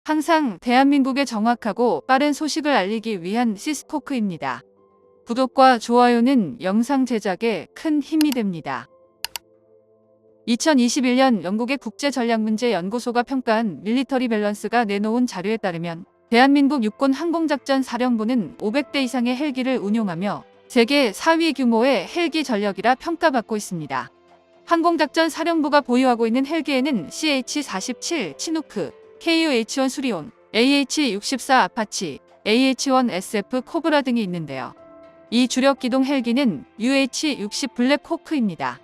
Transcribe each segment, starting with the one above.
항상 대한민국에 정확하고 빠른 소식을 알리기 위한 시스코크입니다. 구독과 좋아요는 영상 제작에 큰 힘이 됩니다. 2021년 영국의 국제전략문제연구소가 평가한 밀리터리 밸런스가 내놓은 자료에 따르면 대한민국 육군 항공작전 사령부는 500대 이상의 헬기를 운용하며 세계 4위 규모의 헬기 전력이라 평가받고 있습니다. 항공작전 사령부가 보유하고 있는 헬기에는 CH-47 치누크, KUH-1 수리온, AH-64 아파치, AH-1SF 코브라 등이 있는데요. 이 주력기동 헬기는 UH-60 블랙호크입니다.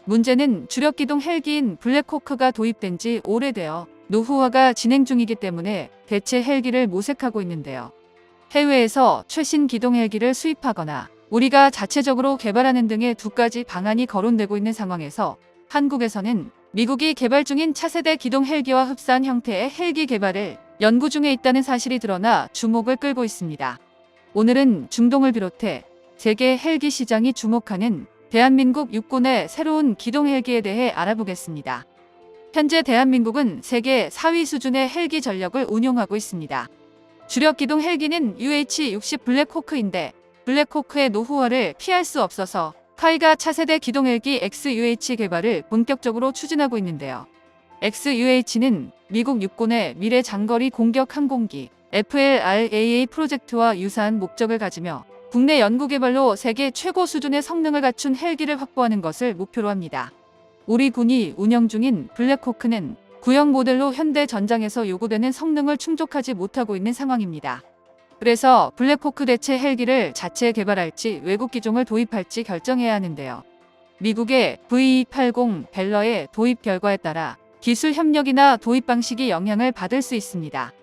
문제는 주력기동 헬기인 블랙호크가 도입된 지 오래되어 노후화가 진행 중이기 때문에 대체 헬기를 모색하고 있는데요. 해외에서 최신 기동 헬기를 수입하거나 우리가 자체적으로 개발하는 등의 두 가지 방안이 거론되고 있는 상황에서 한국에서는 미국이 개발 중인 차세대 기동 헬기와 흡사한 형태의 헬기 개발을 연구 중에 있다는 사실이 드러나 주목을 끌고 있습니다. 오늘은 중동을 비롯해 세계 헬기 시장이 주목하는 대한민국 육군의 새로운 기동 헬기에 대해 알아보겠습니다. 현재 대한민국은 세계 4위 수준의 헬기 전력을 운용하고 있습니다. 주력 기동 헬기는 UH-60 블랙호크인데 블랙호크의 노후화를 피할 수 없어서 카이가 차세대 기동 헬기 XUH 개발을 본격적으로 추진하고 있는데요. XUH는 미국 육군의 미래 장거리 공격 항공기 FLRAA 프로젝트와 유사한 목적을 가지며 국내 연구개발로 세계 최고 수준의 성능을 갖춘 헬기를 확보하는 것을 목표로 합니다. 우리 군이 운영 중인 블랙호크는 구형 모델로 현대 전장에서 요구되는 성능을 충족하지 못하고 있는 상황입니다. 그래서 블랙호크 대체 헬기를 자체 개발할지 외국 기종을 도입할지 결정해야 하는데요. 미국의 V-80 벨러의 도입 결과에 따라 기술 협력이나 도입 방식이 영향을 받을 수 있습니다.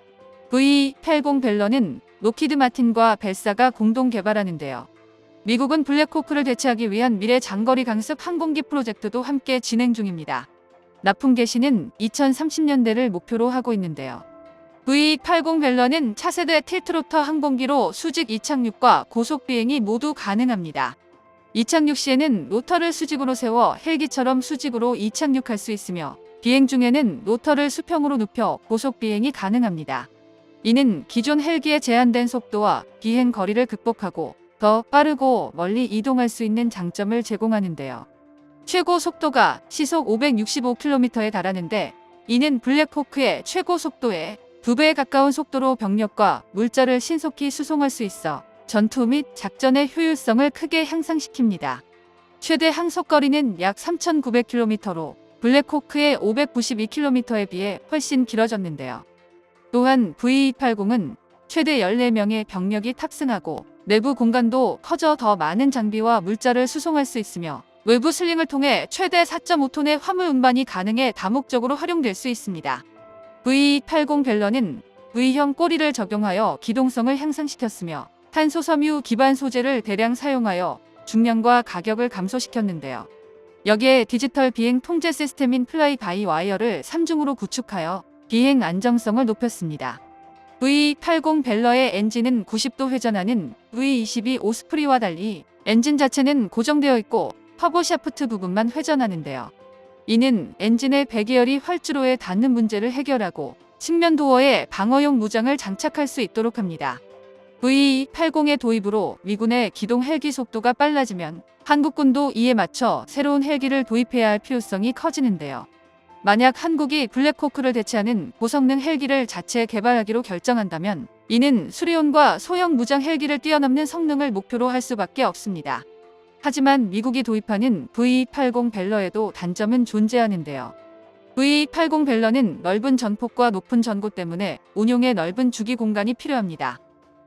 V-80 벨러는 로키드 마틴과 벨사가 공동 개발하는데요. 미국은 블랙호크를 대체하기 위한 미래 장거리 강습 항공기 프로젝트도 함께 진행 중입니다. 납품 개시는 2030년대를 목표로 하고 있는데요. V-80 벨러는 차세대 틸트로터 항공기로 수직 이착륙과 고속 비행이 모두 가능합니다. 이착륙 시에는 로터를 수직으로 세워 헬기처럼 수직으로 이착륙할 수 있으며 비행 중에는 로터를 수평으로 눕혀 고속 비행이 가능합니다. 이는 기존 헬기의 제한된 속도와 비행 거리를 극복하고 더 빠르고 멀리 이동할 수 있는 장점을 제공하는데요. 최고 속도가 시속 565km에 달하는데 이는 블랙호크의 최고 속도에 2배에 가까운 속도로 병력과 물자를 신속히 수송할 수 있어 전투 및 작전의 효율성을 크게 향상시킵니다. 최대 항속거리는 약 3,900km로 블랙호크의 592km에 비해 훨씬 길어졌는데요. 또한 V-80은 최대 14명의 병력이 탑승하고 내부 공간도 커져 더 많은 장비와 물자를 수송할 수 있으며 외부 슬링을 통해 최대 4.5톤의 화물 운반이 가능해 다목적으로 활용될 수 있습니다. V-80 벨러는 V형 꼬리를 적용하여 기동성을 향상시켰으며 탄소 섬유 기반 소재를 대량 사용하여 중량과 가격을 감소시켰는데요. 여기에 디지털 비행 통제 시스템인 플라이 바이 와이어를 3중으로 구축하여 비행 안정성을 높였습니다. V-80 벨러의 엔진은 90도 회전하는 V22 오스프리와 달리 엔진 자체는 고정되어 있고 터보 샤프트 부분만 회전하는데요. 이는 엔진의 배기열이 활주로에 닿는 문제를 해결하고 측면 도어에 방어용 무장을 장착할 수 있도록 합니다. V-80의 도입으로 미군의 기동 헬기 속도가 빨라지면 한국군도 이에 맞춰 새로운 헬기를 도입해야 할 필요성이 커지는데요. 만약 한국이 블랙호크를 대체하는 고성능 헬기를 자체 개발하기로 결정한다면 이는 수리온과 소형 무장 헬기를 뛰어넘는 성능을 목표로 할 수밖에 없습니다. 하지만 미국이 도입하는 V-80 벨러에도 단점은 존재하는데요. V-80 벨러는 넓은 전폭과 높은 전고 때문에 운용에 넓은 주기 공간이 필요합니다.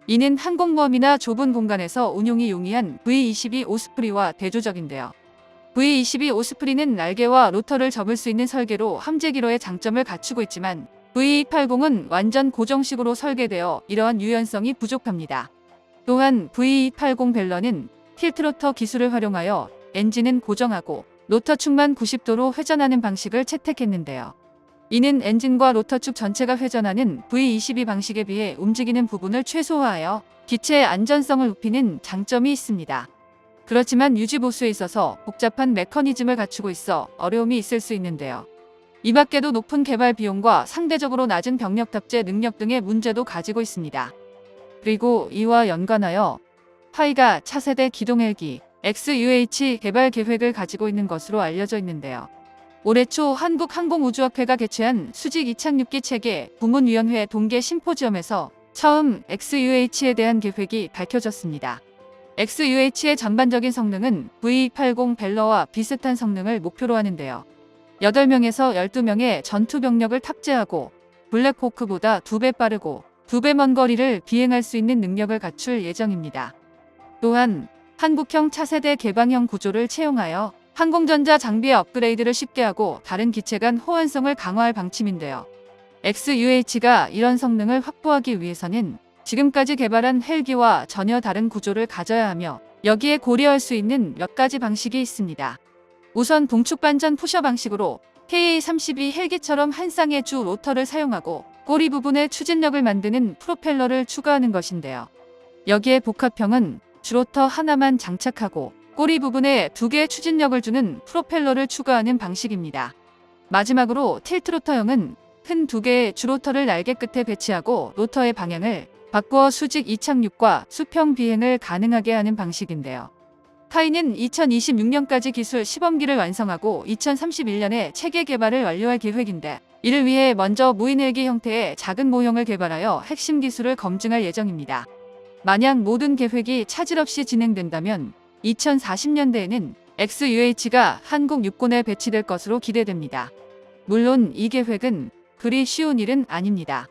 이는 항공모함이나 좁은 공간에서 운용이 용이한 V22 오스프리와 대조적인데요. V22 오스프리는 날개와 로터를 접을 수 있는 설계로 함재기로의 장점을 갖추고 있지만 V-80은 완전 고정식으로 설계되어 이러한 유연성이 부족합니다. 또한 V-80 벨러는 틸트로터 기술을 활용하여 엔진은 고정하고 로터 축만 90도로 회전하는 방식을 채택했는데요. 이는 엔진과 로터 축 전체가 회전하는 V22 방식에 비해 움직이는 부분을 최소화하여 기체의 안전성을 높이는 장점이 있습니다. 그렇지만 유지 보수에 있어서 복잡한 메커니즘을 갖추고 있어 어려움이 있을 수 있는데요. 이 밖에도 높은 개발 비용과 상대적으로 낮은 병력 탑재 능력 등의 문제도 가지고 있습니다. 그리고 이와 연관하여 화이가 차세대 기동 헬기 XUH 개발 계획을 가지고 있는 것으로 알려져 있는데요. 올해 초 한국항공우주학회가 개최한 수직 이착륙기 체계 부문위원회 동계 심포지엄에서 처음 XUH에 대한 계획이 밝혀졌습니다. XUH의 전반적인 성능은 V80 벨러와 비슷한 성능을 목표로 하는데요. 8명에서 12명의 전투 병력을 탑재하고 블랙호크보다 2배 빠르고 2배 먼 거리를 비행할 수 있는 능력을 갖출 예정입니다. 또한 한국형 차세대 개방형 구조를 채용하여 항공전자 장비의 업그레이드를 쉽게 하고 다른 기체 간 호환성을 강화할 방침인데요. XUH가 이런 성능을 확보하기 위해서는 지금까지 개발한 헬기와 전혀 다른 구조를 가져야 하며 여기에 고려할 수 있는 몇 가지 방식이 있습니다. 우선 동축 반전 푸셔 방식으로 KA-32 헬기처럼 한 쌍의 주 로터를 사용하고 꼬리 부분에 추진력을 만드는 프로펠러를 추가하는 것인데요. 여기에 복합형은 주로터 하나만 장착하고 꼬리 부분에 2개의 추진력을 주는 프로펠러를 추가하는 방식입니다. 마지막으로 틸트로터형은 큰 2개의 주로터를 날개 끝에 배치하고 로터의 방향을 바꾸어 수직 이착륙과 수평 비행을 가능하게 하는 방식인데요. 카이는 2026년까지 기술 시범기를 완성하고 2031년에 체계 개발을 완료할 계획인데 이를 위해 먼저 무인 헬기 형태의 작은 모형을 개발하여 핵심 기술을 검증할 예정입니다. 만약 모든 계획이 차질 없이 진행된다면 2040년대에는 XUH가 한국 육군에 배치될 것으로 기대됩니다. 물론 이 계획은 그리 쉬운 일은 아닙니다.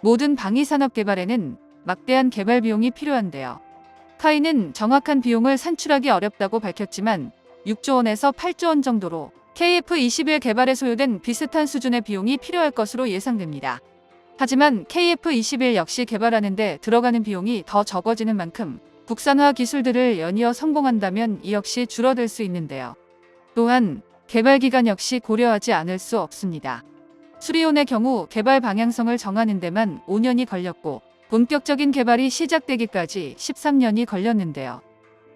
모든 방위산업 개발에는 막대한 개발 비용이 필요한데요. 카이는 정확한 비용을 산출하기 어렵다고 밝혔지만 6조 원에서 8조 원 정도로 KF-21 개발에 소요된 비슷한 수준의 비용이 필요할 것으로 예상됩니다. 하지만 KF-21 역시 개발하는 데 들어가는 비용이 더 적어지는 만큼 국산화 기술들을 연이어 성공한다면 이 역시 줄어들 수 있는데요. 또한 개발 기간 역시 고려하지 않을 수 없습니다. 수리온의 경우 개발 방향성을 정하는 데만 5년이 걸렸고 본격적인 개발이 시작되기까지 13년이 걸렸는데요.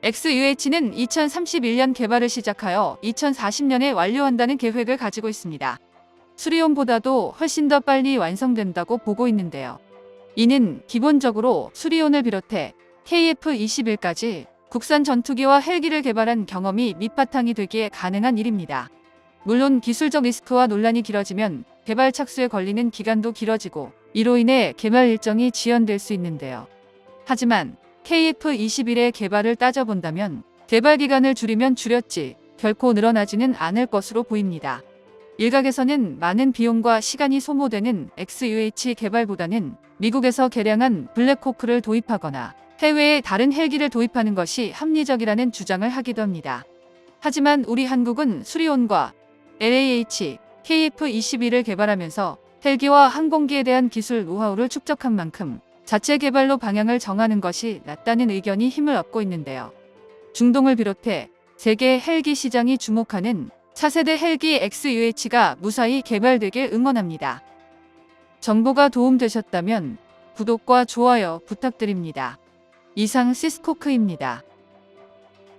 XUH는 2031년 개발을 시작하여 2040년에 완료한다는 계획을 가지고 있습니다. 수리온보다도 훨씬 더 빨리 완성된다고 보고 있는데요. 이는 기본적으로 수리온을 비롯해 KF-21까지 국산 전투기와 헬기를 개발한 경험이 밑바탕이 되기에 가능한 일입니다. 물론 기술적 리스크와 논란이 길어지면 개발 착수에 걸리는 기간도 길어지고 이로 인해 개발 일정이 지연될 수 있는데요. 하지만 KF-21의 개발을 따져본다면 개발 기간을 줄이면 줄였지 결코 늘어나지는 않을 것으로 보입니다. 일각에서는 많은 비용과 시간이 소모되는 XUH 개발보다는 미국에서 개량한 블랙호크를 도입하거나 해외에 다른 헬기를 도입하는 것이 합리적이라는 주장을 하기도 합니다. 하지만 우리 한국은 수리온과 LAH, KF-21을 개발하면서 헬기와 항공기에 대한 기술 노하우를 축적한 만큼 자체 개발로 방향을 정하는 것이 낫다는 의견이 힘을 얻고 있는데요. 중동을 비롯해 세계 헬기 시장이 주목하는 차세대 헬기 XUH가 무사히 개발되길 응원합니다. 정보가 도움되셨다면 구독과 좋아요 부탁드립니다. 이상 시스코크입니다.